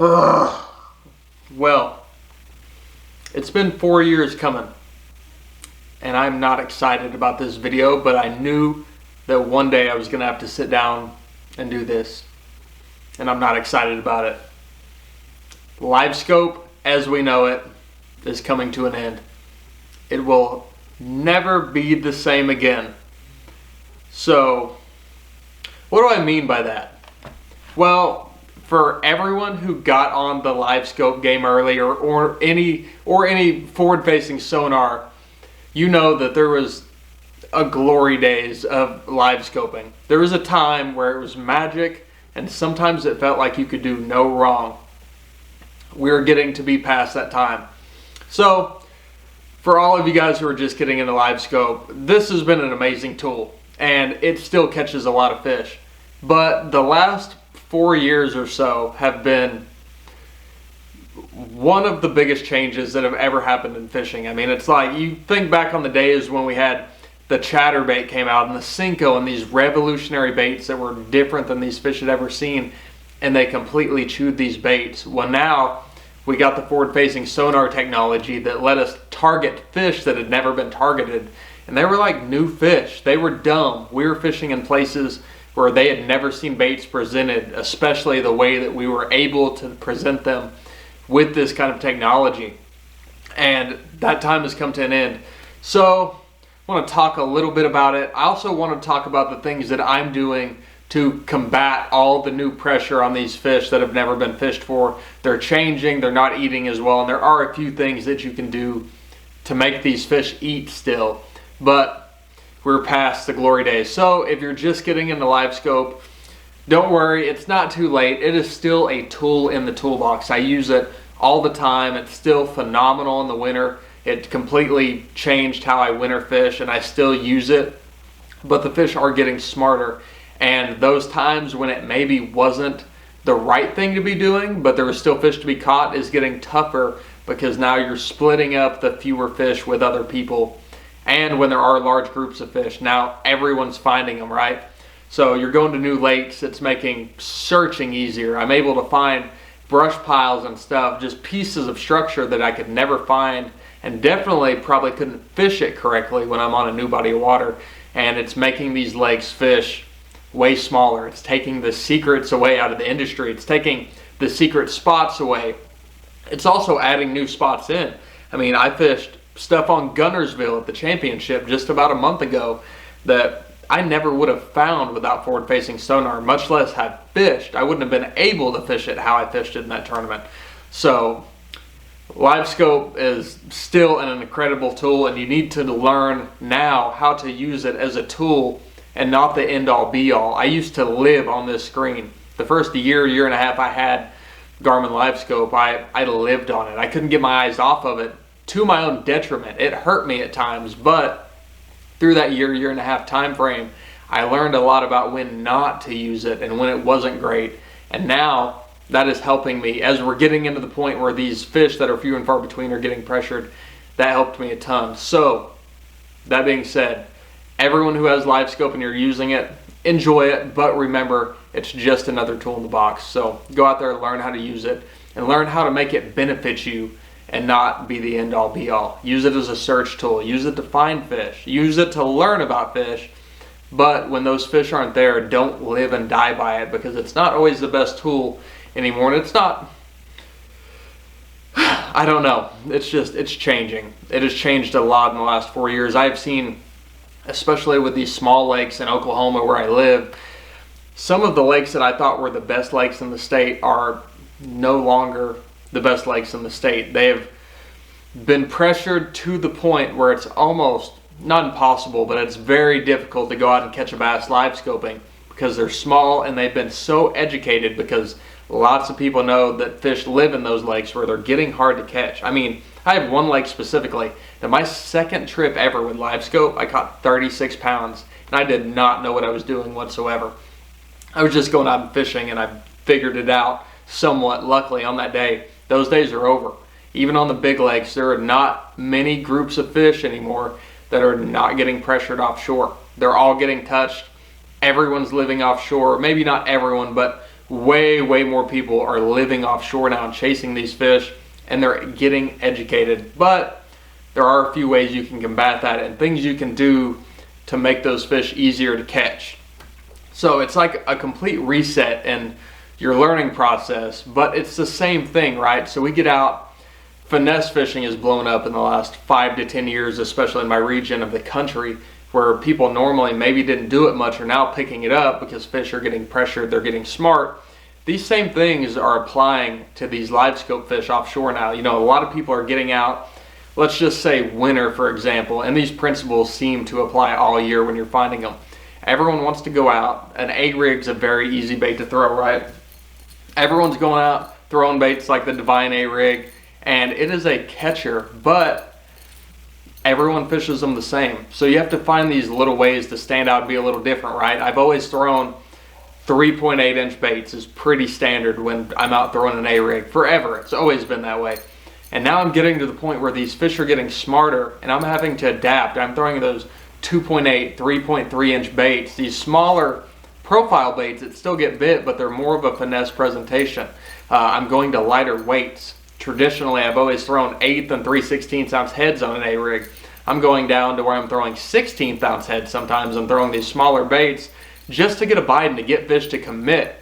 Ugh. Well, it's been 4 years coming, and I'm not excited about this video, but I knew that one day I was going to have to sit down and do this, and I'm not excited about it. LIVESCOPE, as we know it, is coming to an end. It will never be the same again. So, what do I mean by that? Well, for everyone who got on the LIVESCOPE game early or any forward-facing sonar, you know that there was a glory days of LIVESCOPing. There was a time where it was magic, and sometimes it felt like you could do no wrong. We're getting to be past that time. So, for all of you guys who are just getting into LIVESCOPE, this has been an amazing tool, and it still catches a lot of fish. But the last 4 years or so have been one of the biggest changes that have ever happened in fishing. I mean, it's like you think back on the days when we had the chatterbait came out and the Cinco and these revolutionary baits that were different than these fish had ever seen, and they completely chewed these baits. Well, now we got the forward-facing sonar technology that let us target fish that had never been targeted, and they were like new fish. They were dumb. We were fishing in places where they had never seen baits presented, especially the way that we were able to present them with this kind of technology. And that time has come to an end. So I want to talk a little bit about it. I also want to talk about the things that I'm doing to combat all the new pressure on these fish that have never been fished for. They're changing, they're not eating as well, and there are a few things that you can do to make these fish eat still. But we're past the glory days. So if you're just getting into LIVESCOPE, don't worry, it's not too late. It is still a tool in the toolbox. I use it all the time. It's still phenomenal in the winter. It completely changed how I winter fish, and I still use it. But the fish are getting smarter, and those times when it maybe wasn't the right thing to be doing, but there was still fish to be caught, is getting tougher because now you're splitting up the fewer fish with other people. And when there are large groups of fish, now everyone's finding them, right? So you're going to new lakes, it's making searching easier. I'm able to find brush piles and stuff, just pieces of structure that I could never find, and definitely probably couldn't fish it correctly when I'm on a new body of water. And it's making these lakes fish way smaller. It's taking the secrets away out of the industry. It's taking the secret spots away. It's also adding new spots in. I mean, I fished stuff on Gunnersville at the championship just about a month ago that I never would have found without forward-facing sonar, much less have fished. I wouldn't have been able to fish it how I fished it in that tournament. So LIVESCOPE is still an incredible tool, and you need to learn now how to use it as a tool and not the end-all be-all. I used to live on this screen. The first year and a half I had Garmin LIVESCOPE, I lived on it. I couldn't get my eyes off of it, to my own detriment. It hurt me at times, but through that year and a half time frame, I learned a lot about when not to use it and when it wasn't great. And now that is helping me as we're getting into the point where these fish that are few and far between are getting pressured. That helped me a ton. So that being said, everyone who has LIVESCOPE and you're using it, enjoy it, but remember, it's just another tool in the box. So go out there and learn how to use it and learn how to make it benefit you and not be the end-all be-all. Use it as a search tool. Use it to find fish. Use it to learn about fish. But when those fish aren't there, don't live and die by it, because it's not always the best tool anymore. And it's not, I don't know. It's changing. It has changed a lot in the last 4 years. I've seen, especially with these small lakes in Oklahoma where I live, some of the lakes that I thought were the best lakes in the state are no longer the best lakes in the state. They have been pressured to the point where it's almost not impossible, but it's very difficult to go out and catch a bass LIVESCOPing because they're small, and they've been so educated because lots of people know that fish live in those lakes where they're getting hard to catch. I mean, I have one lake specifically that my second trip ever with LIVESCOPE, I caught 36 pounds, and I did not know what I was doing whatsoever. I was just going out and fishing, and I figured it out somewhat luckily on that day. Those days are over. Even on the big lakes, there are not many groups of fish anymore that are not getting pressured offshore. They're all getting touched. Everyone's living offshore. Maybe not everyone, but way more people are living offshore now and chasing these fish, and they're getting educated. But there are a few ways you can combat that and things you can do to make those fish easier to catch. So it's like a complete reset in your learning process, but it's the same thing, right? So we get out, finesse fishing has blown up in the last 5 to 10 years, especially in my region of the country, where people normally maybe didn't do it much are now picking it up because fish are getting pressured, they're getting smart. These same things are applying to these live scope fish offshore now. You know, a lot of people are getting out, let's just say winter, for example, and these principles seem to apply all year when you're finding them. Everyone wants to go out. An egg rig's a very easy bait to throw, right? Everyone's going out throwing baits like the Divine A rig, and it is a catcher, but everyone fishes them the same. So you have to find these little ways to stand out and be a little different, right? I've always thrown 3.8 inch baits is pretty standard when I'm out throwing an A rig forever. It's always been that way. And now I'm getting to the point where these fish are getting smarter and I'm having to adapt. I'm throwing those 2.8, 3.3 inch baits, these smaller profile baits that still get bit, but they're more of a finesse presentation. I'm going to lighter weights. Traditionally, I've always thrown 1/8 and 3/16 ounce heads on an A rig. I'm going down to where I'm throwing 16th ounce heads sometimes and throwing these smaller baits just to get a bite and to get fish to commit.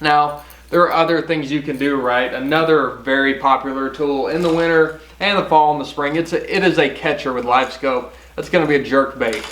Now, there are other things you can do, right? Another very popular tool in the winter and the fall and the spring, it is a catcher with LiveScope. It's going to be a jerk bait.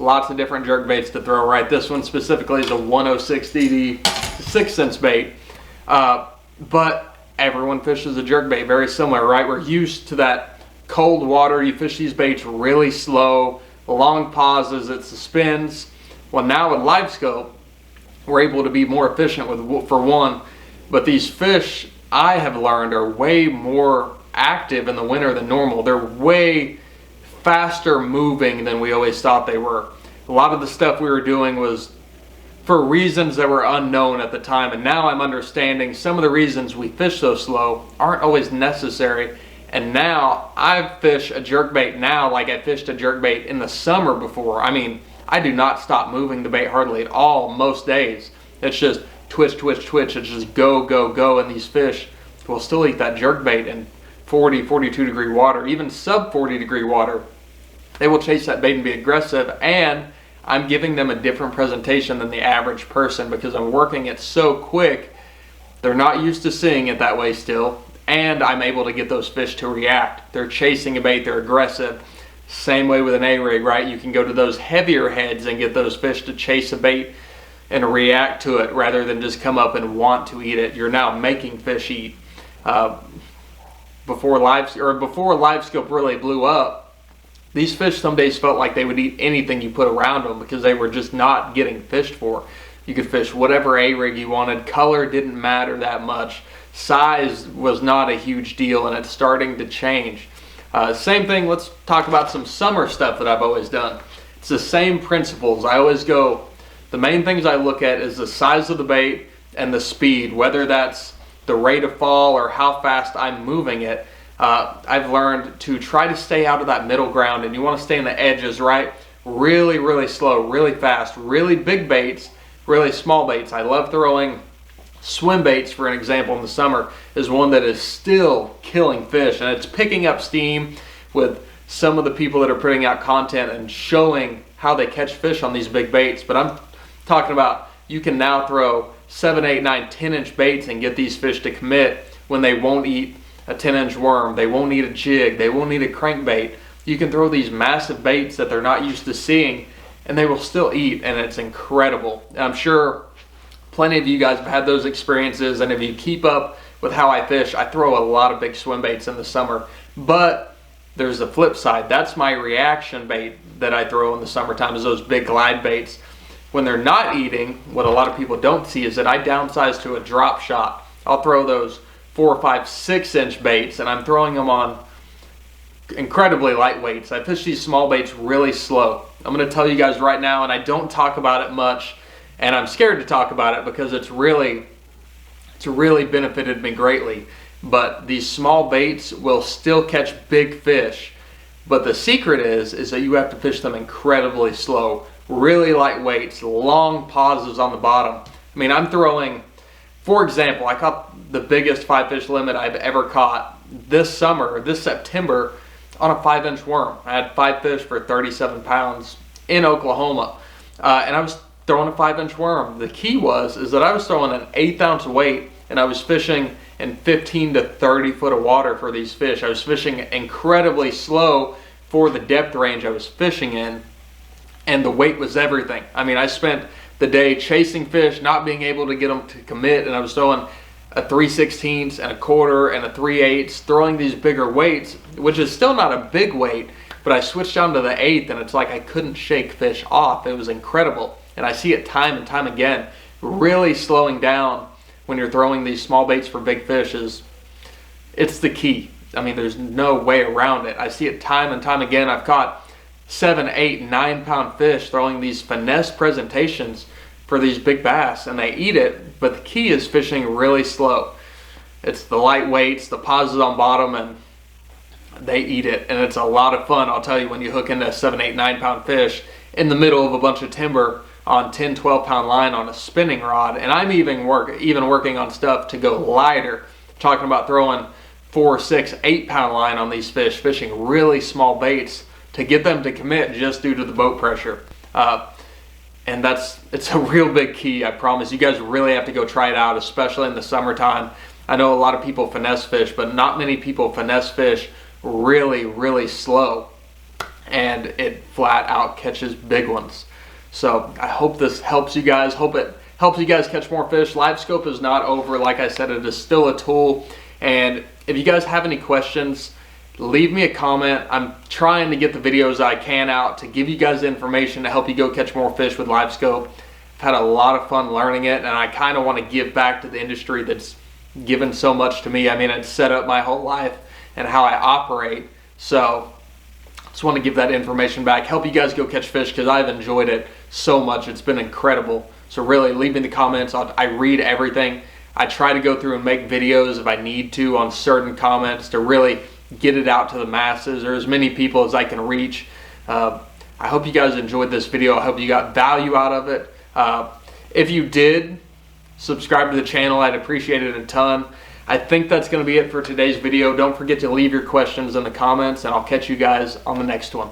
Lots of different jerk baits to throw, right? This one specifically is a 106 DD 6-cent bait. But everyone fishes a jerk bait, very similar, right? We're used to that cold water. You fish these baits really slow, long pauses, it suspends. Well, now with LiveScope, we're able to be more efficient with, for one, but these fish, I have learned, are way more active in the winter than normal. They're way faster moving than we always thought they were. A lot of the stuff we were doing was for reasons that were unknown at the time, and now I'm understanding some of the reasons we fish so slow aren't always necessary. And now I fish a jerkbait now like I fished a jerkbait in the summer before. I mean, I do not stop moving the bait hardly at all most days. It's just twitch, twitch, twitch. It's just go, go, go, and these fish will still eat that jerkbait in 40, 42 degree water, even sub 40 degree water. They will chase that bait and be aggressive, and I'm giving them a different presentation than the average person because I'm working it so quick. They're not used to seeing it that way still, and I'm able to get those fish to react. They're chasing a bait, they're aggressive. Same way with an A-rig, right? You can go to those heavier heads and get those fish to chase a bait and react to it rather than just come up and want to eat it. You're now making fish eat. Before LiveScope really blew up, these fish some days felt like they would eat anything you put around them because they were just not getting fished for. You could fish whatever A-rig you wanted. Color didn't matter that much. Size was not a huge deal, and it's starting to change. Same thing, let's talk about some summer stuff that I've always done. It's the same principles. I always go, the main things I look at is the size of the bait and the speed, whether that's the rate of fall or how fast I'm moving it. I've learned to try to stay out of that middle ground, and you want to stay in the edges, right? Really, really slow, really fast, really big baits, really small baits. I love throwing swim baits, for an example, in the summer is one that is still killing fish, and it's picking up steam with some of the people that are putting out content and showing how they catch fish on these big baits. But I'm talking about you can now throw 7, 8, 9, 10 inch baits and get these fish to commit when they won't eat a 10-inch worm, they won't eat a jig, they won't eat a crankbait. You can throw these massive baits that they're not used to seeing and they will still eat, and it's incredible. And I'm sure plenty of you guys have had those experiences, and if you keep up with how I fish, I throw a lot of big swim baits in the summer. But there's the flip side. That's my reaction bait that I throw in the summertime, is those big glide baits. When they're not eating, what a lot of people don't see is that I downsize to a drop shot. I'll throw those 4, 5, 6 inch baits, and I'm throwing them on incredibly light weights. I fish these small baits really slow. I'm going to tell you guys right now, and I don't talk about it much, and I'm scared to talk about it because it's really benefited me greatly. But these small baits will still catch big fish. But the secret is that you have to fish them incredibly slow, really light weights, long pauses on the bottom. I mean, I'm throwing For example, I caught the biggest 5-fish limit I've ever caught this summer, this September, on a 5-inch worm. I had 5 fish for 37 pounds in Oklahoma, and I was throwing a 5-inch worm. The key is that I was throwing an 1/8 ounce weight, and I was fishing in 15 to 30 foot of water for these fish. I was fishing incredibly slow for the depth range I was fishing in, and the weight was everything. I mean, I spent the day chasing fish, not being able to get them to commit, and I was throwing a 3/16 and a 1/4 and a 3/8, throwing these bigger weights, which is still not a big weight, but I switched down to the 1/8, and it's like I couldn't shake fish off. It was incredible, and I see it time and time again. Really slowing down when you're throwing these small baits for big fish it's the key. I mean, there's no way around it. I see it time and time again. I've caught 7, 8, 9 pound fish throwing these finesse presentations for these big bass, and they eat it, but the key is fishing really slow. It's the light weights, the pauses on bottom, and they eat it, and it's a lot of fun. I'll tell you, when you hook into a 7, 8, 9 pound fish in the middle of a bunch of timber on 10, 12 pound line on a spinning rod, and I'm even working on stuff to go lighter, talking about throwing 4, 6, 8 pound line on these fish, fishing really small baits to get them to commit just due to the boat pressure. And it's a real big key, I promise. You guys really have to go try it out, especially in the summertime. I know a lot of people finesse fish, but not many people finesse fish really, really slow, and it flat out catches big ones. So I hope this helps you guys. Hope it helps you guys catch more fish. LiveScope is not over. Like I said, it is still a tool. And if you guys have any questions, leave me a comment. I'm trying to get the videos I can out to give you guys information to help you go catch more fish with LiveScope. I've had a lot of fun learning it, and I kind of want to give back to the industry that's given so much to me. I mean, it's set up my whole life and how I operate. So just want to give that information back, help you guys go catch fish, because I've enjoyed it so much. It's been incredible. So really, leave me the comments. I read everything. I try to go through and make videos if I need to on certain comments to really get it out to the masses, or as many people as I can reach. I hope you guys enjoyed this video. I hope you got value out of it. If you did, subscribe to the channel. I'd appreciate it a ton. I think that's going to be it for today's video. Don't forget to leave your questions in the comments, and I'll catch you guys on the next one.